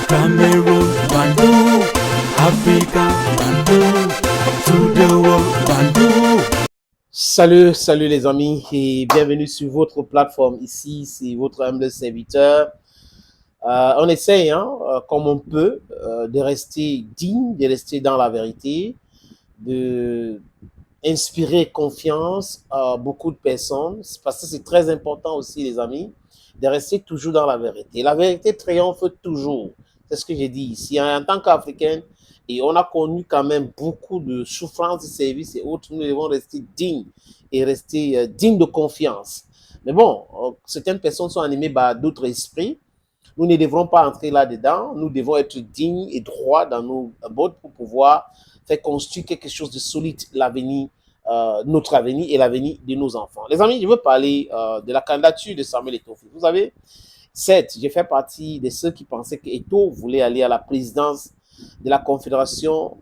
Cameroon, Bandung, Africa, Bandung, to the world, Bandung. Salut les amis et bienvenue sur votre plateforme. Ici, c'est votre humble serviteur. On essaye, comme on peut, de rester digne, de rester dans la vérité, de inspirer confiance à beaucoup de personnes, parce que c'est très important aussi, les amis, de rester toujours dans la vérité. La vérité triomphe toujours. C'est ce que j'ai dit ici. En tant qu'Africain, et on a connu quand même beaucoup de souffrances, de services et autres, nous devons rester dignes et rester dignes de confiance. Mais bon, certaines personnes sont animées par d'autres esprits. Nous ne devrons pas entrer là-dedans. Nous devons être dignes et droits dans nos bottes pour pouvoir faire construire quelque chose de solide, l'avenir, notre avenir et l'avenir de nos enfants. Les amis, je veux parler de la candidature de Samuel Eto'o. Vous savez, certes, j'ai fait partie de ceux qui pensaient qu'Eto'o voulait aller à la présidence de la Confédération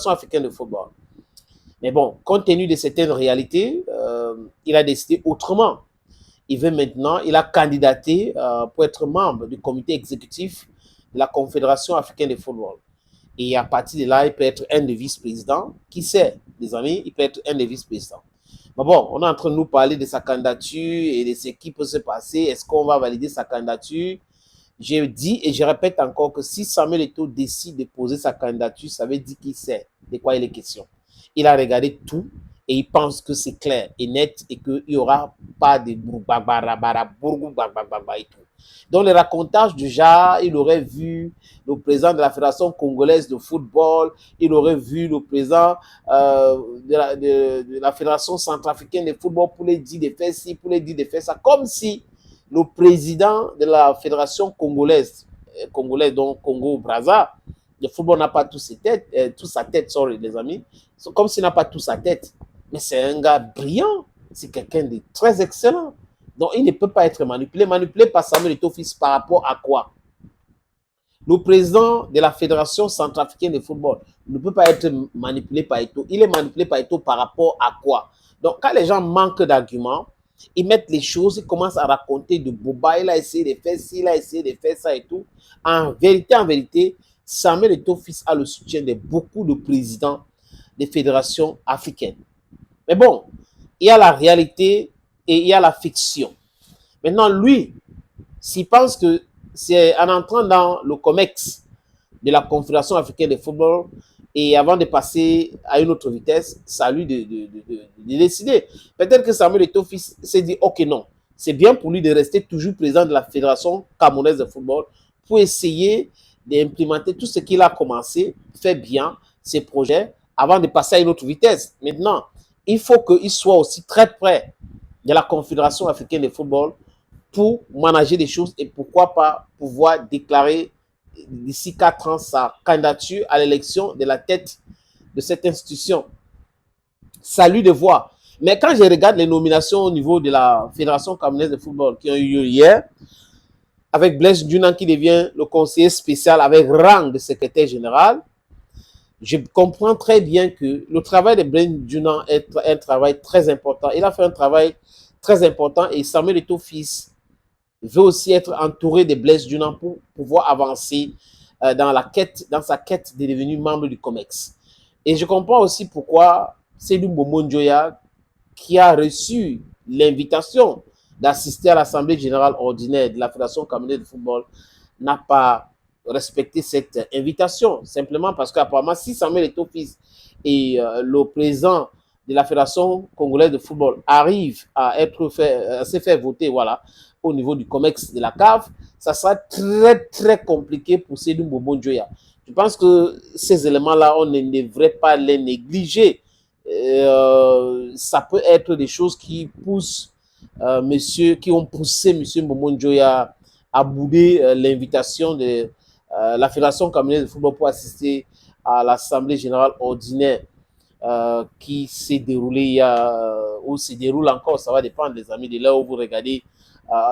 africaine de football. Mais bon, compte tenu de certaines réalités, il a décidé autrement. Il a candidaté pour être membre du comité exécutif de la Confédération africaine de football. Et à partir de là, il peut être un des vice-présidents. Qui sait, les amis, il peut être un des vice-présidents. Mais bon, on est en train de nous parler de sa candidature et de ce qui peut se passer. Est-ce qu'on va valider sa candidature? Je dis et je répète encore que si Samuel Eto'o décide de poser sa candidature, ça veut dire qu'il sait de quoi il est question. Il a regardé tout et il pense que c'est clair et net et qu'il n'y aura pas de et tout. Dans le racontage du genre, il aurait vu le président de la Fédération congolaise de football, il aurait vu le président de la Fédération centrafricaine de football pour les dire de faire ci, pour les dire de faire ça, comme si le président de la Fédération congolaise, donc Congo-Brazza, le football n'a pas toute sa tête, les amis, comme s'il n'a pas toute sa tête. Mais c'est un gars brillant, c'est quelqu'un de très excellent. Donc, il ne peut pas être manipulé. Manipulé par Samuel Eto'o par rapport à quoi? Le président de la Fédération centrafricaine de football ne peut pas être manipulé par Eto'o. Il est manipulé par Eto'o par rapport à quoi? Donc, quand les gens manquent d'arguments, ils mettent les choses, ils commencent à raconter de boba, il a essayé de faire ci, il a essayé de faire ça et tout. En vérité, Samuel Eto'o a le soutien de beaucoup de présidents des fédérations africaines. Mais bon, il y a la réalité et il y a la fiction. Maintenant, lui, s'il pense que c'est en entrant dans le COMEX de la Confédération africaine de football et avant de passer à une autre vitesse, c'est à lui de décider. Peut-être que Samuel Eto'o s'est dit, ok, non, c'est bien pour lui de rester toujours président de la Fédération camerounaise de football pour essayer d'implémenter tout ce qu'il a commencé, fait bien ses projets avant de passer à une autre vitesse. Maintenant, il faut qu'il soit aussi très près de la Confédération africaine de football pour manager des choses et pourquoi pas pouvoir déclarer d'ici 4 ans sa candidature à l'élection de la tête de cette institution. C'est à lui de voir. Mais quand je regarde les nominations au niveau de la Fédération camerounaise de football qui ont eu lieu hier, avec Blaise Dunan qui devient le conseiller spécial avec rang de secrétaire général, je comprends très bien que le travail de Blaise Dunan est un travail très important. Il a fait un travail très important et Samuel Eto'o veut aussi être entouré de Blaise Dunan pour pouvoir avancer dans sa quête de devenir membre du COMEX. Et je comprends aussi pourquoi Seydou Mbombo Njoya, qui a reçu l'invitation d'assister à l'Assemblée générale ordinaire de la Fédération camerounaise de football, n'a pas respecté cette invitation. Simplement parce qu'apparemment, si Samuel Eto'o et le président de la Fédération congolaise de football arrive à se faire voter, voilà, au niveau du COMEX de la CAF, ça sera très, très compliqué pour Seydou Mbombo Njoya. Je pense que ces éléments-là, on ne devrait pas les négliger. Ça peut être des choses qui poussent qui ont poussé M. Mbombo Njoya à bouder l'invitation de la Fédération camerounaise de football pour assister à l'Assemblée générale ordinaire qui s'est déroulée ou se déroule encore, ça va dépendre des amis, de là où vous regardez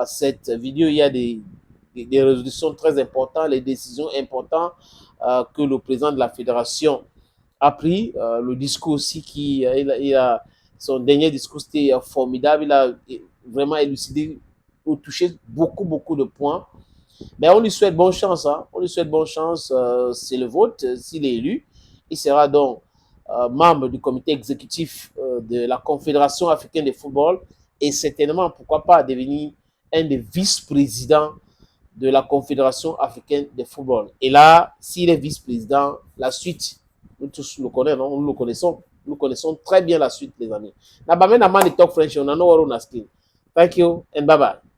cette vidéo. Il y a des résolutions très importantes, les décisions importantes que le président de la fédération a pris. Le discours aussi, son dernier discours, c'était formidable. Il a vraiment élucidé ou touché beaucoup de points. Mais on lui souhaite bonne chance. Hein. On lui souhaite bonne chance. C'est le vote. S'il est élu, il sera donc membre du comité exécutif de la Confédération africaine de football et certainement, pourquoi pas, devenir un des vice-présidents de la Confédération africaine de football. Et là, s'il est vice-président, la suite, nous tous le connaissons, non? Nous le connaissons. Nous connaissons très bien la suite, les amis. Thank you and bye-bye.